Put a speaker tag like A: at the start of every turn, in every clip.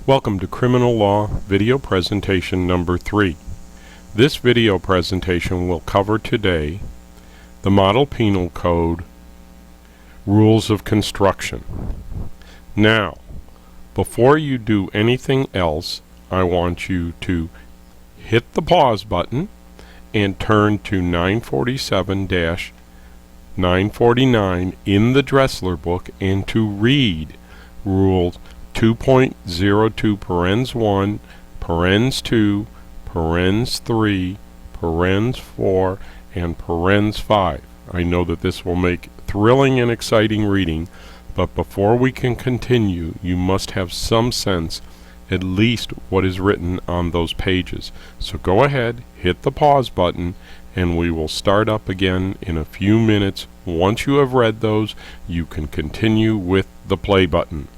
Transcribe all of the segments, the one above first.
A: Welcome to Criminal Law Video Presentation number 3. This video presentation will cover today the Model Penal Code Rules of Construction. Now, before you do anything else, I want you to hit the pause button and turn to 947-949 in the Dressler book and to read Rules 2.02 parens 1, parens 2, parens 3, parens 4, and parens 5. I know that this will make thrilling and exciting reading, but before we can continue, you must have some sense at least what is written on those pages. So go ahead, hit the pause button, and we will start up again in a few minutes. Once you have read those, you can continue with the play button.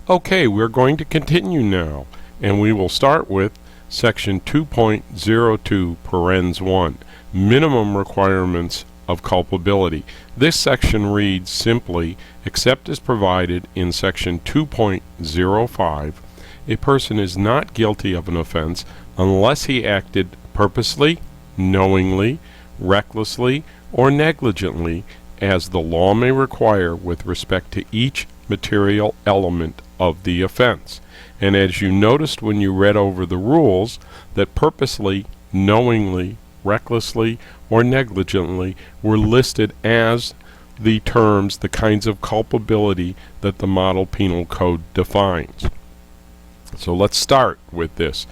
A: Okay, we're going to continue now, and we will start with section 2.02 parens 1, minimum requirements of culpability. This section reads simply, except as provided in section 2.05, a person is not guilty of an offense unless he acted purposely, knowingly, recklessly, or negligently as the law may require with respect to each material element of the offense. And as you noticed when you read over the rules, that purposely, knowingly, recklessly, or negligently were listed as the terms, the kinds of culpability that the Model Penal Code defines. So let's start with this.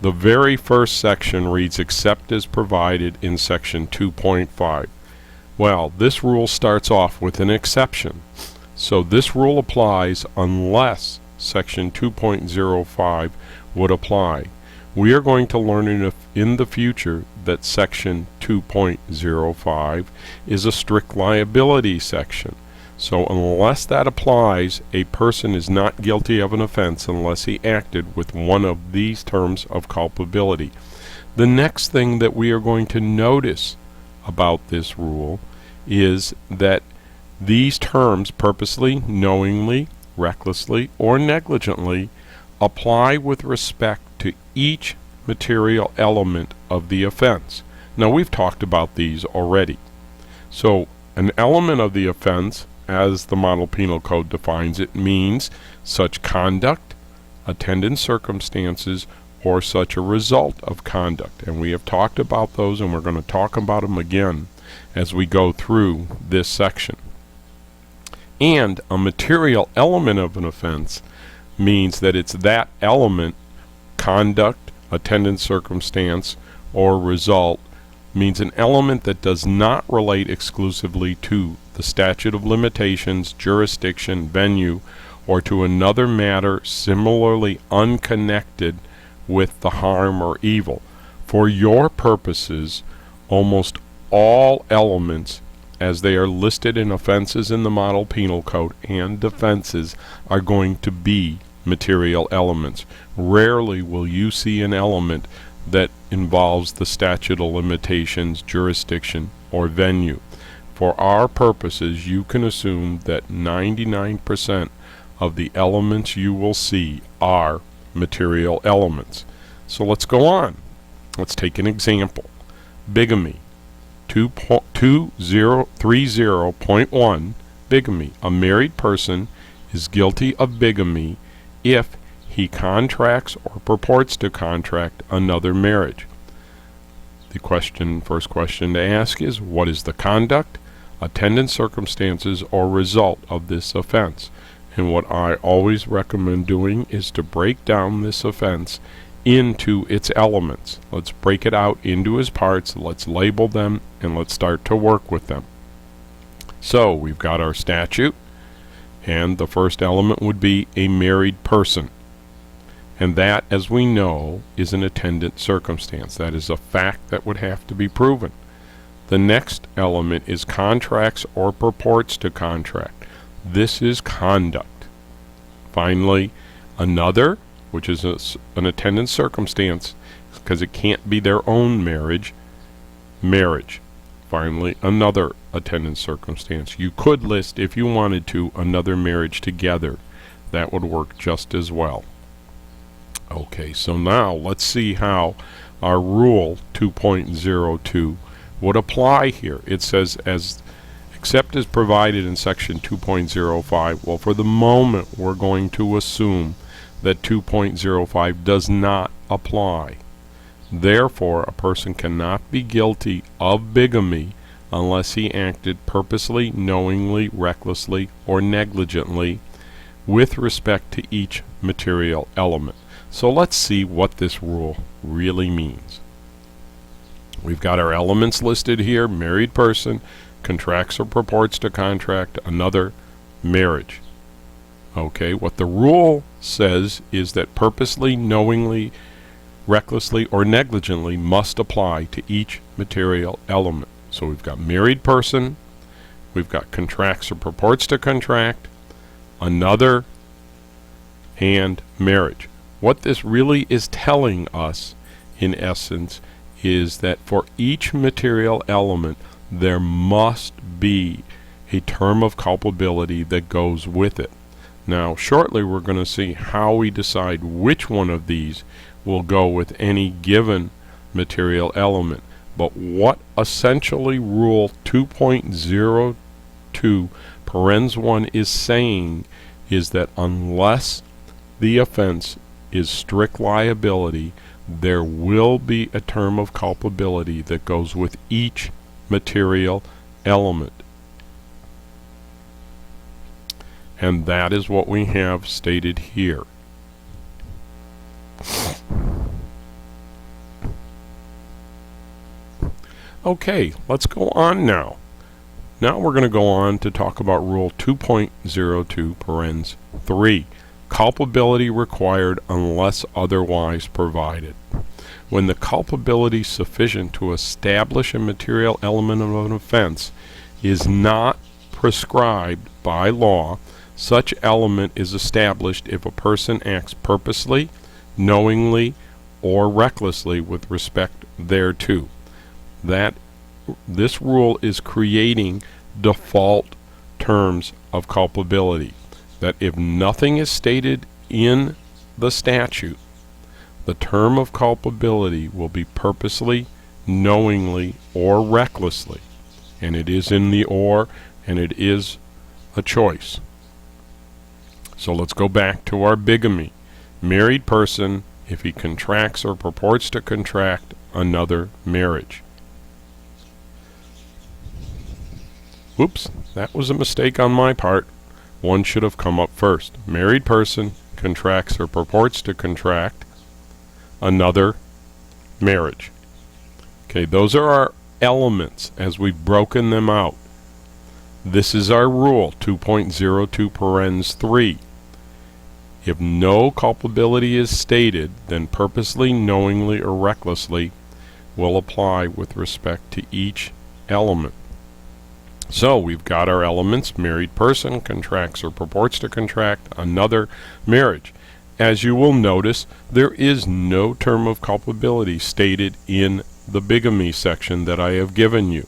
A: The very first section reads, except as provided in section 2.5. Well, this rule starts off with an exception. So this rule applies unless section 2.05 would apply. We are going to learn in the future that section 2.05 is a strict liability section. So unless that applies, a person is not guilty of an offense unless he acted with one of these terms of culpability. The next thing that we are going to notice about this rule is that these terms, purposely, knowingly, recklessly, or negligently, apply with respect to each material element of the offense. Now, we've talked about these already. So, an element of the offense, as the Model Penal Code defines it, means such conduct, attendant circumstances, or such a result of conduct. And we have talked about those, and we're going to talk about them again as we go through this section. And a material element of an offense means that it's that element, conduct, attendant circumstance, or result, means an element that does not relate exclusively to the statute of limitations, jurisdiction, venue, or to another matter similarly unconnected with the harm or evil. For your purposes, almost all elements as they are listed in offenses in the Model Penal Code and defenses are going to be material elements. Rarely will you see an element that involves the statute of limitations, jurisdiction, or venue. For our purposes, you can assume that 99% of the elements you will see are material elements. So let's go on. Let's take an example. Bigamy. 2030.1 bigamy. A married person is guilty of bigamy if he contracts or purports to contract another marriage. The first question to ask is, what is the conduct, attendant circumstances, or result of this offense? And what I always recommend doing is to break down this offense into its elements. Let's break it out into its parts, let's label them, and let's start to work with them. So we've got our statute, and the first element would be a married person. And that, as we know, is an attendant circumstance. That is a fact that would have to be proven. The next element is contracts or purports to contract. This is conduct. Finally, another, which is an attendant circumstance, because it can't be their own marriage. Finally, another attendant circumstance. You could list, if you wanted to, another marriage together. That would work just as well. Okay, so now let's see how our rule 2.02 would apply here. It says, except as provided in section 2.05. Well, for the moment, we're going to assume that 2.05 does not apply. Therefore, a person cannot be guilty of bigamy unless he acted purposely, knowingly, recklessly, or negligently with respect to each material element. So let's see what this rule really means. We've got our elements listed here: married person, contracts or purports to contract another marriage. Okay, what the rule says is that purposely, knowingly, recklessly, or negligently must apply to each material element. So we've got married person, we've got contracts or purports to contract, another, and marriage. What this really is telling us, in essence, is that for each material element there must be a term of culpability that goes with it. Now, shortly we're going to see how we decide which one of these will go with any given material element. But what essentially Rule 2.02 parens 1 is saying is that unless the offense is strict liability, there will be a term of culpability that goes with each material element. And that is what we have stated here. Okay, let's go on now. Now we're going to go on to talk about Rule 2.02 parens 3. Culpability required unless otherwise provided. When the culpability sufficient to establish a material element of an offense is not prescribed by law, such element is established if a person acts purposely, knowingly, or recklessly with respect thereto. This rule is creating default terms of culpability. That if nothing is stated in the statute, the term of culpability will be purposely, knowingly, or recklessly. And it is in the or, and it is a choice. So let's go back to our bigamy. Married person, if he contracts or purports to contract another marriage. Whoops, that was a mistake on my part. One should have come up first. Married person contracts or purports to contract another marriage. Okay, those are our elements as we've broken them out. This is our rule, 2.02 parens 3. If no culpability is stated, then purposely, knowingly, or recklessly will apply with respect to each element. So we've got our elements: married person contracts or purports to contract another marriage. As you will notice, there is no term of culpability stated in the bigamy section that I have given you.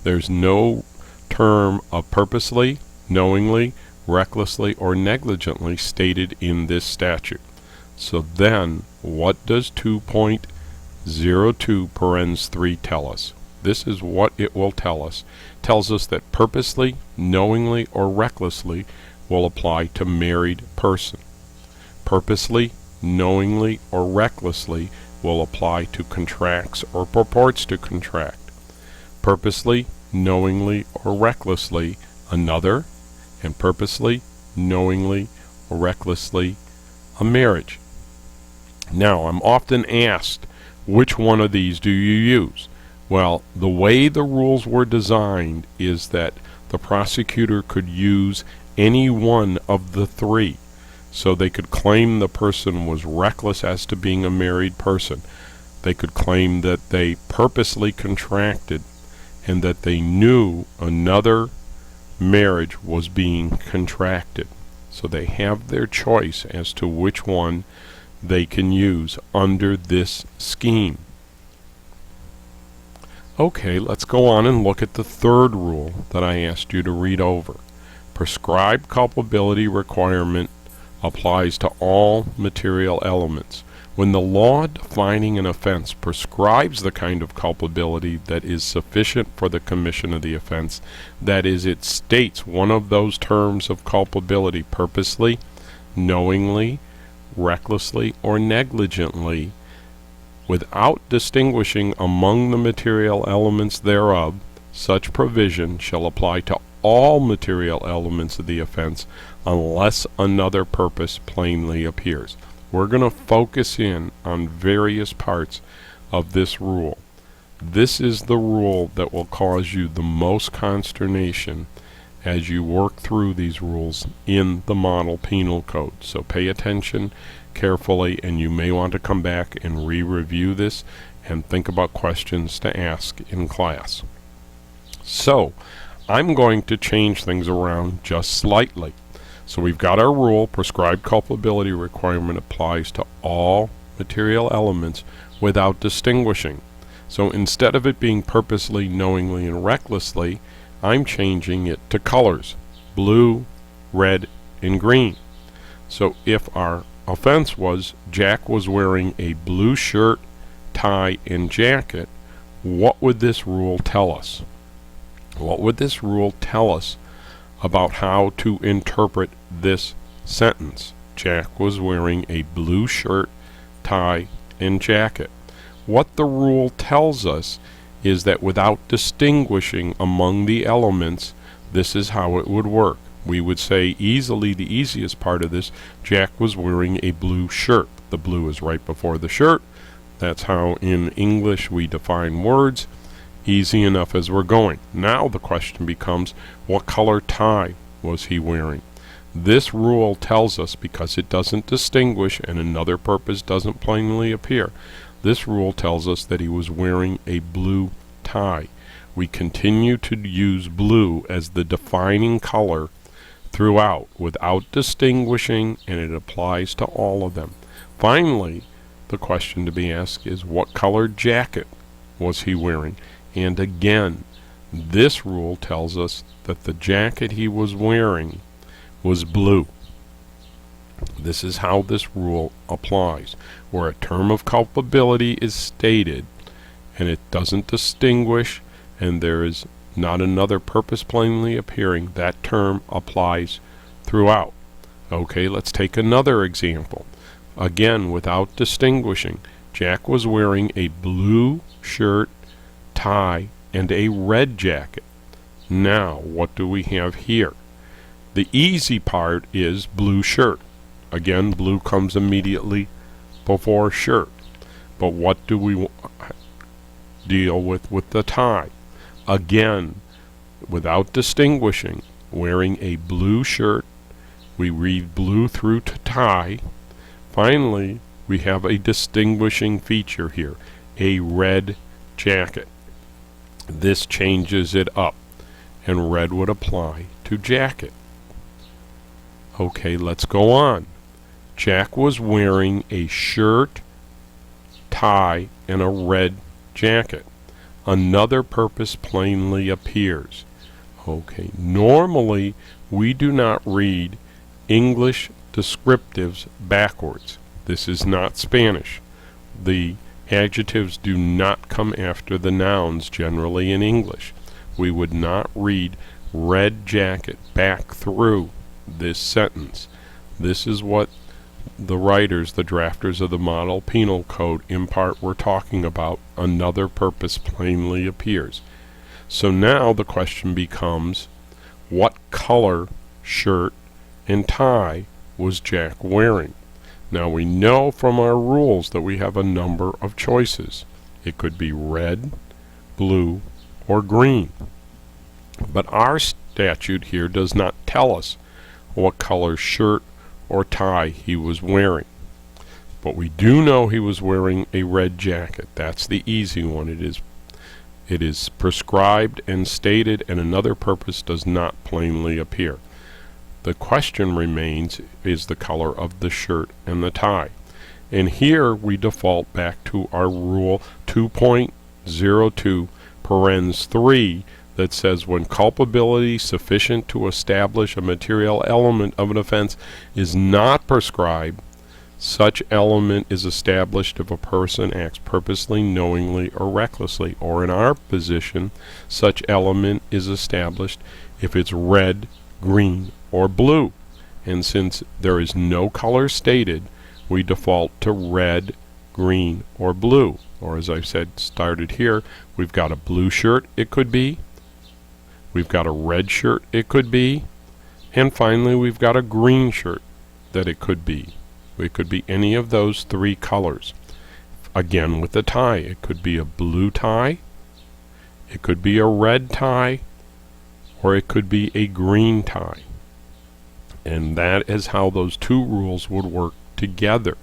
A: There's no term of purposely, knowingly, recklessly, or negligently stated in this statute. So then, what does 2.02 parens 3 tell us? This is what it will tell us. It tells us that purposely, knowingly, or recklessly will apply to married person. Purposely, knowingly, or recklessly will apply to contracts or purports to contract. Purposely, knowingly, or recklessly another, and purposely, knowingly, or recklessly a marriage. Now, I'm often asked, which one of these do you use? Well, the way the rules were designed is that the prosecutor could use any one of the three. So they could claim the person was reckless as to being a married person. They could claim that they purposely contracted and that they knew another marriage was being contracted. So they have their choice as to which one they can use under this scheme. Okay, let's go on and look at the third rule that I asked you to read over. Prescribed culpability requirement applies to all material elements. When the law defining an offense prescribes the kind of culpability that is sufficient for the commission of the offense, that is, it states one of those terms of culpability purposely, knowingly, recklessly, or negligently, without distinguishing among the material elements thereof, such provision shall apply to all material elements of the offense unless another purpose plainly appears. We're going to focus in on various parts of this rule. This is the rule that will cause you the most consternation as you work through these rules in the Model Penal Code. So pay attention carefully, and you may want to come back and re-review this and think about questions to ask in class. So I'm going to change things around just slightly. So we've got our rule, prescribed culpability requirement applies to all material elements without distinguishing. So instead of it being purposely, knowingly, and recklessly, I'm changing it to colors: blue, red, and green. So if our offense was Jack was wearing a blue shirt, tie, and jacket, what would this rule tell us? What would this rule tell us about how to interpret this sentence? Jack was wearing a blue shirt, tie, and jacket. What the rule tells us is that without distinguishing among the elements, this is how it would work. We would say easily, the easiest part of this, Jack was wearing a blue shirt. The blue is right before the shirt. That's how in English we define words. Easy enough as we're going. Now the question becomes, what color tie was he wearing? This rule tells us, because it doesn't distinguish and another purpose doesn't plainly appear, this rule tells us that he was wearing a blue tie. We continue to use blue as the defining color throughout without distinguishing, and it applies to all of them. Finally, the question to be asked is, what color jacket was he wearing? And again, this rule tells us that the jacket he was wearing was blue. This is how this rule applies. Where a term of culpability is stated and it doesn't distinguish and there is not another purpose plainly appearing, that term applies throughout. Okay, let's take another example. Again, without distinguishing, Jack was wearing a blue shirt, tie, and a red jacket. Now, what do we have here? The easy part is blue shirt. Again, blue comes immediately before shirt. But what do we deal with the tie? Again, without distinguishing, wearing a blue shirt, we read blue through to tie. Finally, we have a distinguishing feature here, a red jacket. This changes it up, and red would apply to jacket. Okay, let's go on. Jack was wearing a shirt, tie, and a red jacket. Another purpose plainly appears. Okay, normally we do not read English descriptives backwards. This is not Spanish. The adjectives do not come after the nouns generally in English. We would not read red jacket back through this sentence. This is what the writers, the drafters of the Model Penal Code, in part were talking about. Another purpose plainly appears. So now the question becomes, what color shirt and tie was Jack wearing? Now we know from our rules that we have a number of choices. It could be red, blue, or green. But our statute here does not tell us what color shirt or tie he was wearing. But we do know he was wearing a red jacket. That's the easy one. It is prescribed and stated, and another purpose does not plainly appear. The question remains, is the color of the shirt and the tie. And here we default back to our rule 2.02, parens 3 that says when culpability sufficient to establish a material element of an offense is not prescribed, such element is established if a person acts purposely, knowingly, or recklessly. Or in our position, such element is established if it's red, green, or blue. And since there is no color stated, we default to red, green, or blue. Or as I've said, started here, we've got a blue shirt, it could be. We've got a red shirt, it could be. And finally, we've got a green shirt that it could be. It could be any of those three colors. Again, with the tie, it could be a blue tie, it could be a red tie, or it could be a green tie. And that is how those two rules would work together,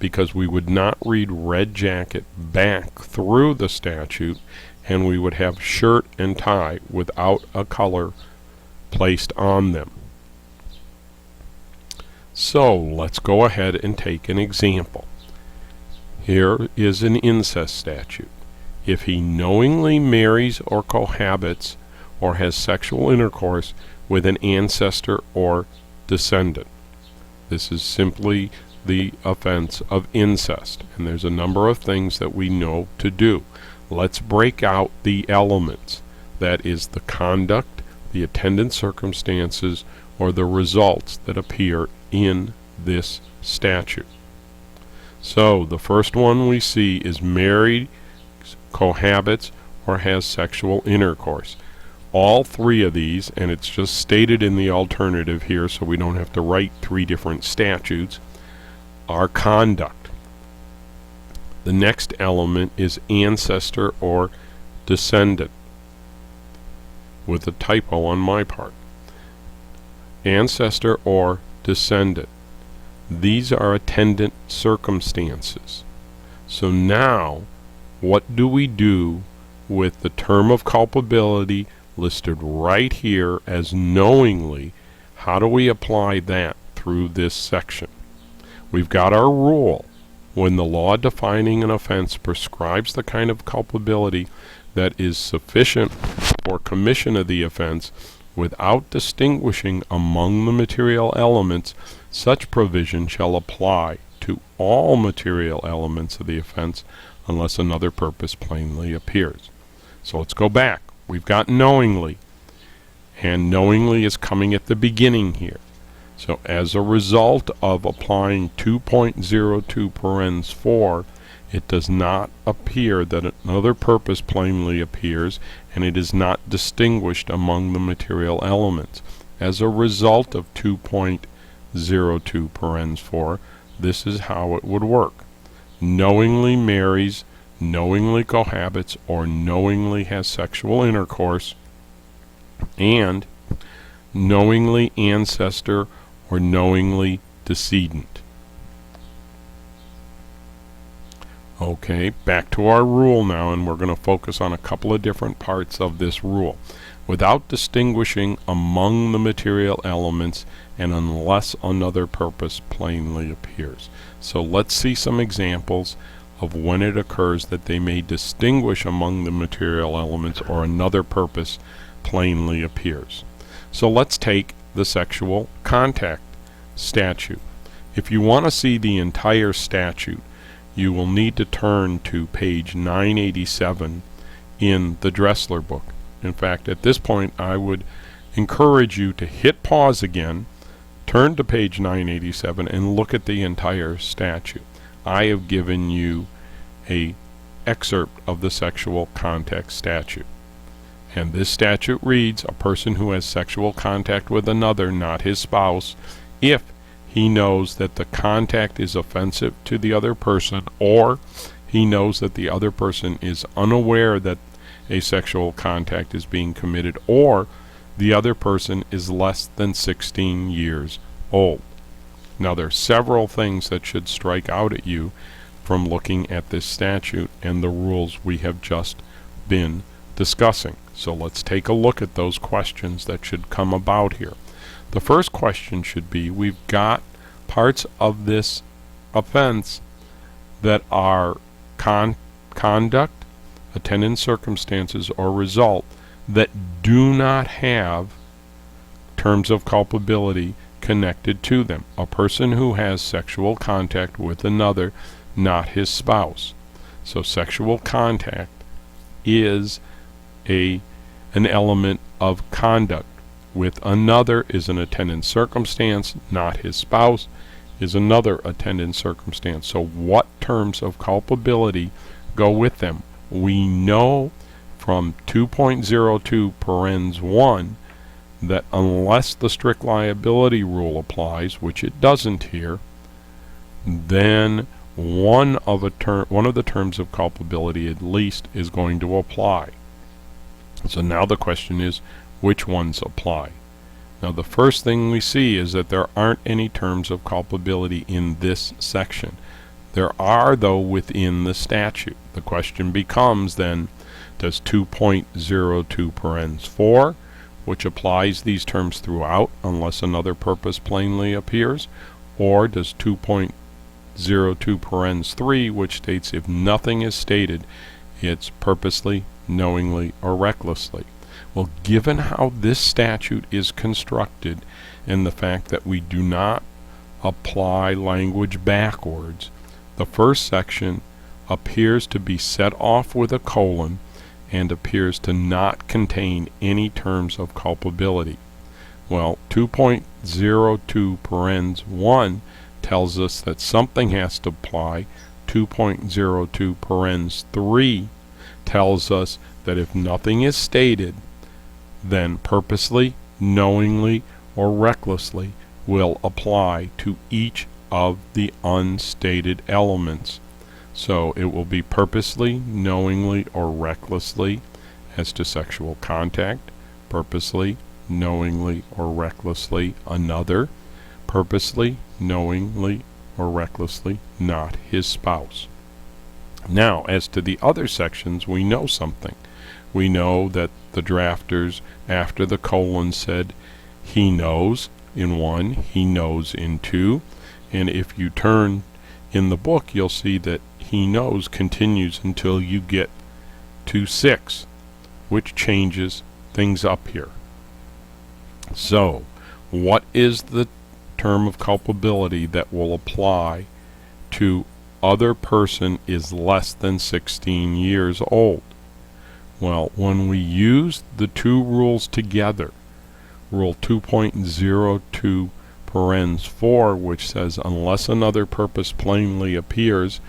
A: because we would not read red jacket back through the statute, and we would have shirt and tie without a color placed on them. So let's go ahead and take an example. Here is an incest statute. If he knowingly marries or cohabits or has sexual intercourse with an ancestor or descendant. This is simply the offense of incest, and there's a number of things that we know to do. Let's break out the elements. That is the conduct, the attendant circumstances, or the results that appear in this statute. So the first one we see is married, cohabits, or has sexual intercourse. All three of these, and it's just stated in the alternative here so we don't have to write three different statutes, are conduct. The next element is ancestor or descendant, with a typo on my part. Ancestor or descendant. These are attendant circumstances. So now, what do we do with the term of culpability listed right here as knowingly? How do we apply that through this section? We've got our rule. When the law defining an offense prescribes the kind of culpability that is sufficient for commission of the offense without distinguishing among the material elements, such provision shall apply to all material elements of the offense unless another purpose plainly appears. So let's go back. We've got knowingly, and knowingly is coming at the beginning here. So as a result of applying 2.02 parens 4, it does not appear that another purpose plainly appears, and it is not distinguished among the material elements. As a result of 2.02 parens 4, this is how it would work. Knowingly marries, knowingly cohabits, or knowingly has sexual intercourse, and knowingly ancestor or knowingly decedent. Okay, back to our rule now, and we're going to focus on a couple of different parts of this rule. Without distinguishing among the material elements and unless another purpose plainly appears. So let's see some examples of when it occurs that they may distinguish among the material elements or another purpose plainly appears. So let's take the sexual contact statute. If you want to see the entire statute, you will need to turn to page 987 in the Dressler book. In fact, at this point, I would encourage you to hit pause again, turn to page 987, and look at the entire statute. I have given you an excerpt of the sexual contact statute. And this statute reads, a person who has sexual contact with another, not his spouse, if he knows that the contact is offensive to the other person, or he knows that the other person is unaware that a sexual contact is being committed, or the other person is less than 16 years old. Now there are several things that should strike out at you from looking at this statute and the rules we have just been discussing. So let's take a look at those questions that should come about here. The first question should be, we've got parts of this offense that are conduct, attendant circumstances or result that do not have terms of culpability connected to them. A person who has sexual contact with another, not his spouse. So sexual contact is an element of conduct. With another is an attendant circumstance, not his spouse is another attendant circumstance. So what terms of culpability go with them? We know from 2.02 parens 1 that unless the strict liability rule applies, which it doesn't here, then one of the terms of culpability at least is going to apply. So now the question is, which ones apply? Now the first thing we see is that there aren't any terms of culpability in this section. There are, though, within the statute. The question becomes then, does 2.02 parens 4, which applies these terms throughout unless another purpose plainly appears, or does 2.02 parens 3, which states if nothing is stated, it's purposely, knowingly, or recklessly? Well, given how this statute is constructed and the fact that we do not apply language backwards, the first section appears to be set off with a colon and appears to not contain any terms of culpability. Well, 2.02 parens 1 tells us that something has to apply. 2.02 parens 3 tells us that if nothing is stated, then purposely, knowingly, or recklessly will apply to each of the unstated elements. So it will be purposely, knowingly, or recklessly as to sexual contact, purposely, knowingly, or recklessly another, purposely, knowingly, or recklessly not his spouse. Now, as to the other sections, we know something. We know that the drafters, after the colon, said he knows in 1, he knows in 2, and if you turn in the book, you'll see that he knows continues until you get to 6, which changes things up here. So, what is the term of culpability that will apply to other person is less than 16 years old? Well, when we use the two rules together, Rule 2.02 parens 4, which says unless another purpose plainly appears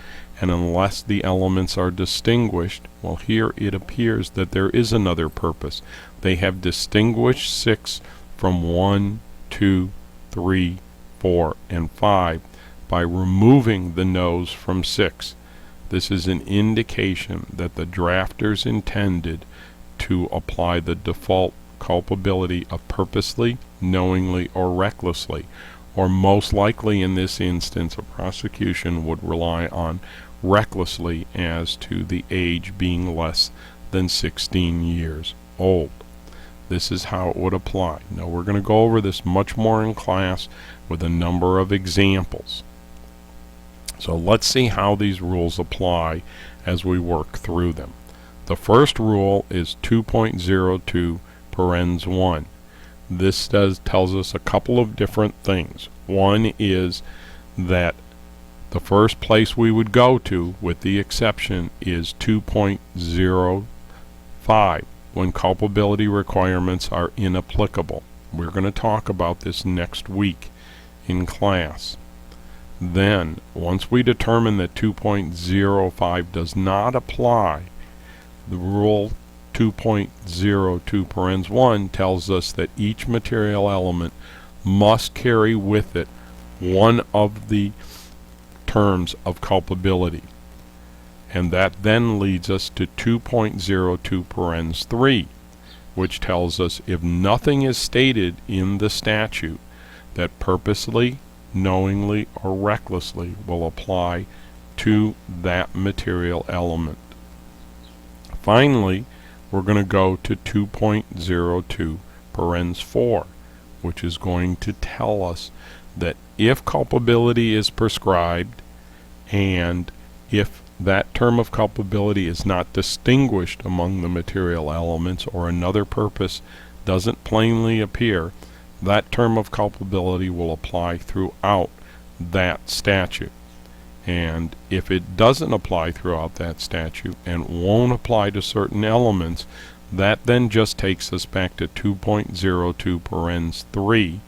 A: and unless the elements are distinguished, well, here it appears that there is another purpose. They have distinguished 6 from 1, 2, 3, 4, and 5 by removing the knows from 6. This is an indication that the drafters intended to apply the default culpability of purposely, knowingly, or recklessly, or most likely in this instance a prosecution would rely on recklessly as to the age being less than 16 years old. This is how it would apply. Now we're going to go over this much more in class with a number of examples. So let's see how these rules apply as we work through them. The first rule is 2.02 parens 1. This tells us a couple of different things. One is that the first place we would go to, with the exception, is 2.05, when culpability requirements are inapplicable. We're going to talk about this next week in class. Then, once we determine that 2.05 does not apply, the rule 2.02 parens 1 tells us that each material element must carry with it one of the terms of culpability. And that then leads us to 2.02 parens 3, which tells us if nothing is stated in the statute, that purposely, knowingly, or recklessly will apply to that material element. Finally, we're going to go to 2.02 parens 4, which is going to tell us that if culpability is prescribed and if that term of culpability is not distinguished among the material elements, or another purpose doesn't plainly appear, that term of culpability will apply throughout that statute. And if it doesn't apply throughout that statute and won't apply to certain elements, that then just takes us back to 2.02 parens 3.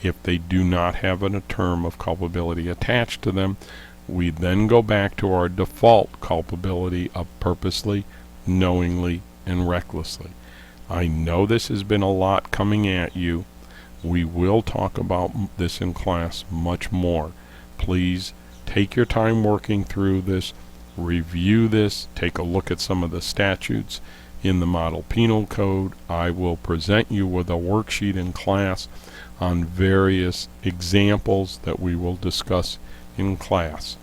A: If they do not have a term of culpability attached to them, we then go back to our default culpability of purposely, knowingly, and recklessly. I know this has been a lot coming at you. We will talk about this in class much more. Please take your time working through this, review this, take a look at some of the statutes in the Model Penal Code. I will present you with a worksheet in class on various examples that we will discuss in class.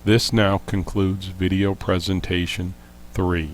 A: This now concludes video presentation 3.